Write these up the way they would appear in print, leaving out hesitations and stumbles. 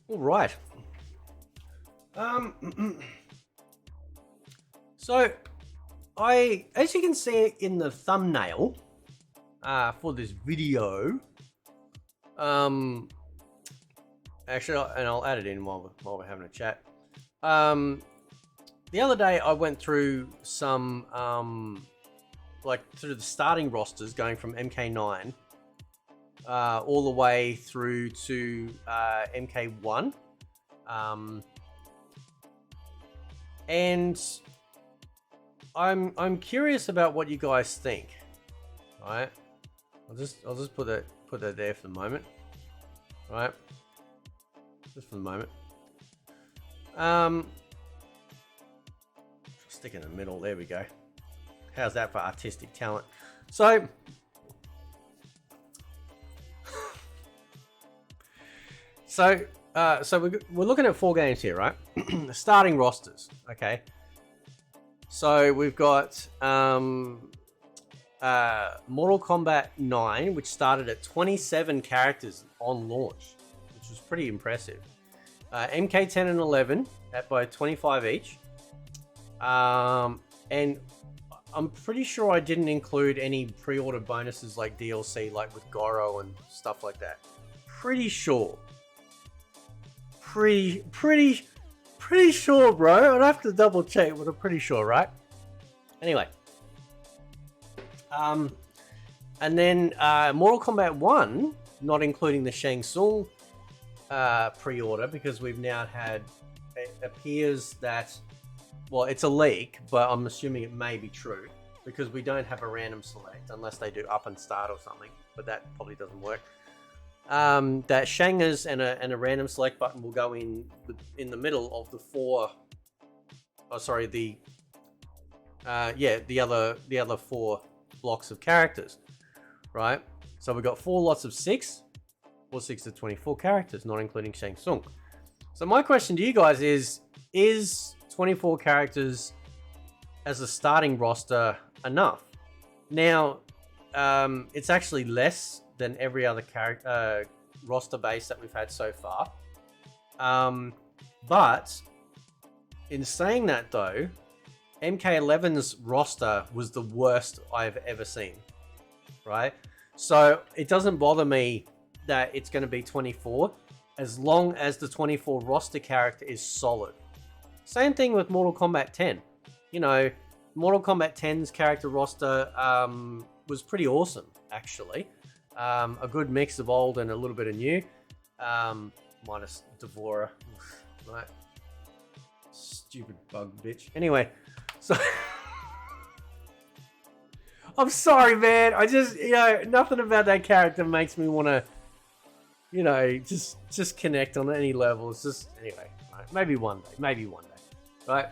All right. So, as you can see in the thumbnail for this video, actually, and I'll add it in while we're having a chat. The other day I went through some through the starting rosters, going from MK9 all the way through to MK1, and I'm curious about what you guys think. All right, I'll just put that there for the moment. All right, just for the moment. Stick in the middle. There we go. How's that for artistic talent? So, we're looking at 4 games here, right? Starting rosters. Okay. So we've got Mortal Kombat 9, which started at 27 characters on launch, which was pretty impressive. MK10 and 11 at both 25 each. And I'm pretty sure I didn't include any pre-order bonuses like DLC, like with Goro and stuff like that. Pretty sure. Pretty sure, bro. I'd have to double check, but I'm pretty sure, right? Anyway. And then Mortal Kombat 1, not including the Shang Tsung pre-order, because we've now had, it appears that, well, it's a leak, but I'm assuming it may be true, because we don't have a random select unless they do up and start or something, but that probably doesn't work. That Shangers and a random select button will go in the middle of the 4. Oh, sorry, the other 4 blocks of characters, right? So we've got 4 lots of 6, or 6 to 24 characters, not including Shang Tsung. So my question to you guys is 24 characters as a starting roster enough? Now, it's actually less than every other roster base that we've had so far. But in saying that though, MK11's roster was the worst I've ever seen, right? So it doesn't bother me that it's going to be 24 as long as the 24 roster character is solid. Same thing with Mortal Kombat 10. You know, Mortal Kombat 10's character roster was pretty awesome, actually. A good mix of old and a little bit of new. Minus Devora. Right. Stupid bug bitch. Anyway, so... I'm sorry, man. I just, nothing about that character makes me want to, just connect on any level. It's just, anyway, right? Maybe one day, right?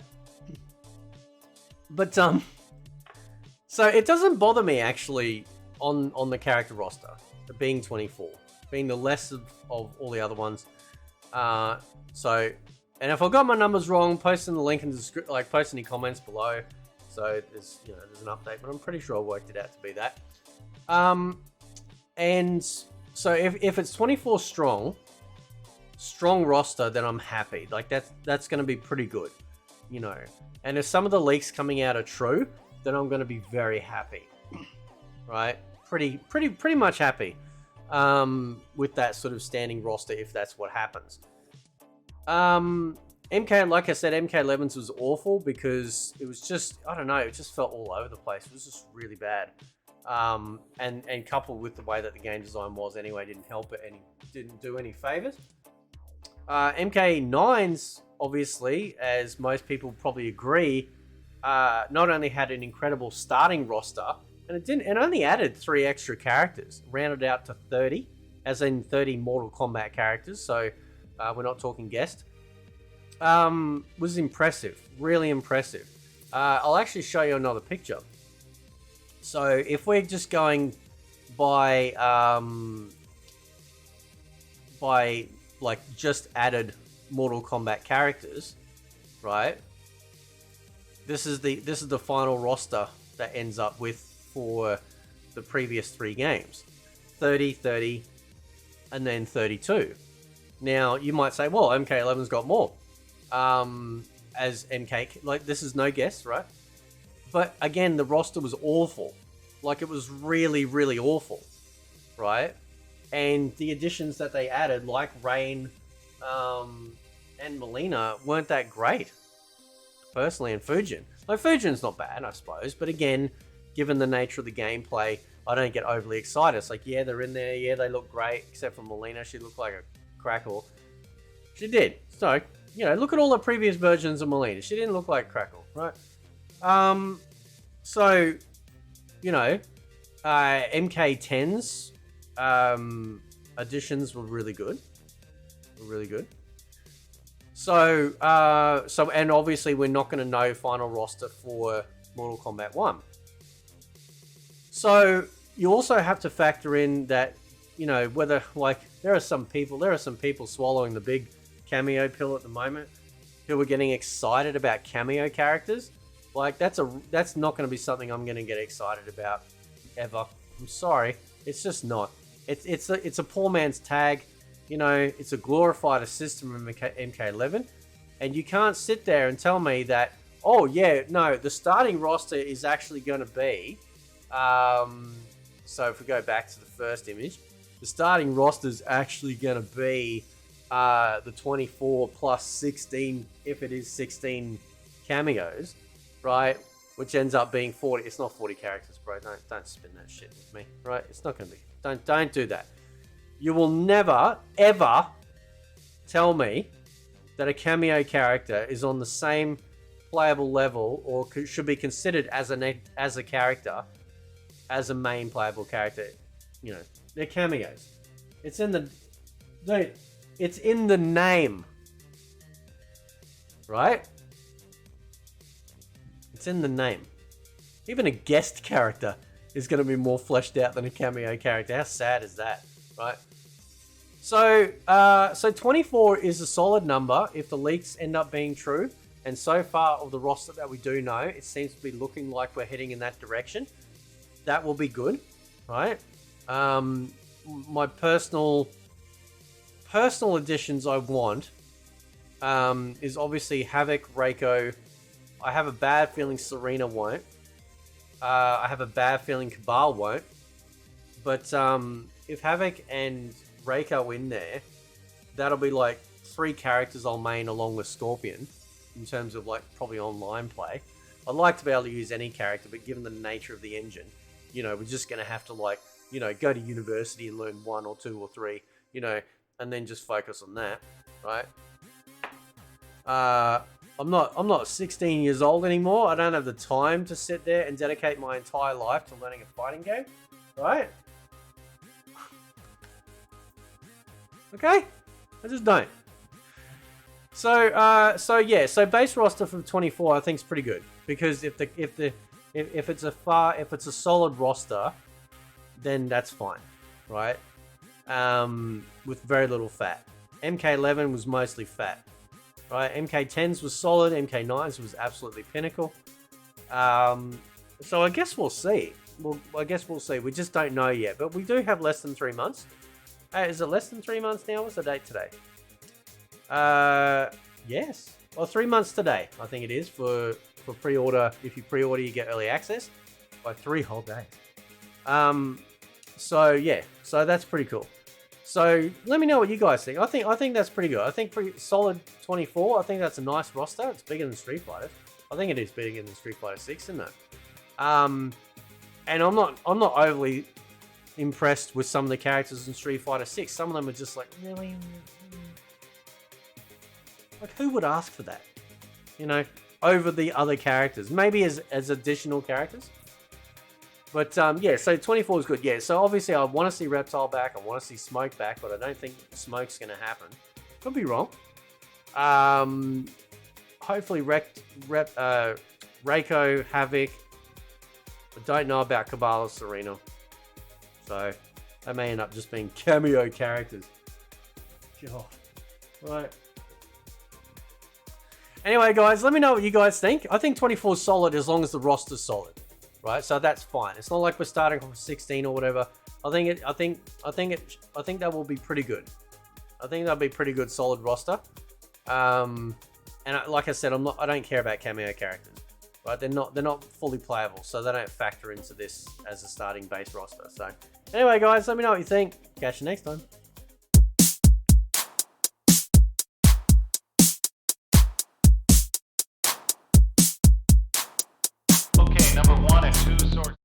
But, so it doesn't bother me, actually, on the character roster, being 24, being the less of all the other ones. So, and if I got my numbers wrong, post in the link in the description, like post any comments below. So there's an update, but I'm pretty sure I worked it out to be that. And so if it's 24 strong roster, then I'm happy. Like that's going to be pretty good, And if some of the leaks coming out are true, then I'm going to be very happy, right? Pretty much happy with that sort of standing roster if that's what happens. Like I said, MK11's was awful because it was just, I don't know, it just felt all over the place. It was just really bad. And coupled with the way that the game design was anyway, didn't help it and didn't do any favors. MK9's, obviously, as most people probably agree, not only had an incredible starting roster, and it only added 3 extra characters, rounded out to 30, as in 30 Mortal Kombat characters, so we're not talking guest. Was impressive, really impressive. I'll actually show you another picture. So if we're just going by like just added Mortal Kombat characters, right? This is the final roster that ends up with for the previous 3 games. 30, 30, and then 32. Now, you might say, well, MK11's got more. As MK, like, this is no guess, right? But again, the roster was awful. Like, it was really, really awful, right? And the additions that they added, like Rain and Melina, weren't that great, personally. And Fujin. Like, Fujin's not bad, I suppose. But again, given the nature of the gameplay, I don't get overly excited. It's like, yeah, they're in there. Yeah, they look great. Except for Melina. She looked like a crackle. She did. So, you know, look at all the previous versions of Melina. She didn't look like crackle, right? So, you know, MK10's additions were really good. So, and obviously we're not going to know final roster for Mortal Kombat 1. So you also have to factor in that, you know, whether, like, there are some people swallowing the big cameo pill at the moment who are getting excited about cameo characters. Like, that's not going to be something I'm going to get excited about ever. I'm sorry, it's just not. It's a poor man's tag. You know, it's a glorified system in MK11, and you can't sit there and tell me that, oh yeah, no, the starting roster is actually going to be. So if we go back to the first image, the starting roster is actually going to be the 24 plus 16, if it is 16 cameos, right? Which ends up being 40. It's not 40 characters, bro. Don't spin that shit with me, right? It's not going to be. Don't do that. You will never, ever tell me that a cameo character is on the same playable level or should be considered as a character as a main playable character. You know, they're cameos. It's in the name, right? It's in the name. Even a guest character is going to be more fleshed out than a cameo character. How sad is that, right? So 24 is a solid number if the leaks end up being true. And so far of the roster that we do know, it seems to be looking like we're heading in that direction. That will be good, right? My personal additions I want is obviously Havoc, Reiko. I have a bad feeling Serena won't. I have a bad feeling Cabal won't. But if Havoc and Reiko in there, that'll be like 3 characters I'll main along with Scorpion in terms of like probably online play. I'd like to be able to use any character, but given the nature of the engine, you know, we're just going to have to, like, you know, go to university and learn 1 or 2 or 3, you know, and then just focus on that, right? I'm not 16 years old anymore. I don't have the time to sit there and dedicate my entire life to learning a fighting game, right? Okay? I just don't. So yeah, so base roster from 24 I think is pretty good, because if it's a solid roster, then that's fine, right? With very little fat. MK11 was mostly fat, right? MK10s was solid. MK9s was absolutely pinnacle. So I guess we'll see. I guess we'll see. We just don't know yet, but we do have less than 3 months. Is it less than 3 months now? What's the date today? Yes. Well, 3 months today, I think it is, for pre-order. If you pre-order, you get early access by 3 whole days. So yeah, so that's pretty cool. So let me know what you guys think. I think that's pretty good. I think pretty solid 24. I think that's a nice roster. It's bigger than Street Fighter. I think it is bigger than Street Fighter 6, isn't it? And I'm not overly impressed with some of the characters in Street Fighter 6. Some of them are just like, really? Like, who would ask for that? You know, over the other characters. Maybe as additional characters. But, yeah, so 24 is good. Yeah, so obviously I want to see Reptile back. I want to see Smoke back, but I don't think Smoke's going to happen. Could be wrong. Hopefully Reiko, Havoc. I don't know about Cabal or Serena. So, they may end up just being cameo characters. God. Right. Anyway, guys, let me know what you guys think. I think 24 is solid as long as the roster's solid, right? So that's fine. It's not like we're starting from 16 or whatever. I think that will be pretty good. I think that'll be a pretty good, solid roster. Like I said, I don't care about cameo characters, right? They're not fully playable, so they don't factor into this as a starting base roster. So anyway, guys, let me know what you think. Catch you next time. Okay, number 1 and 2 source.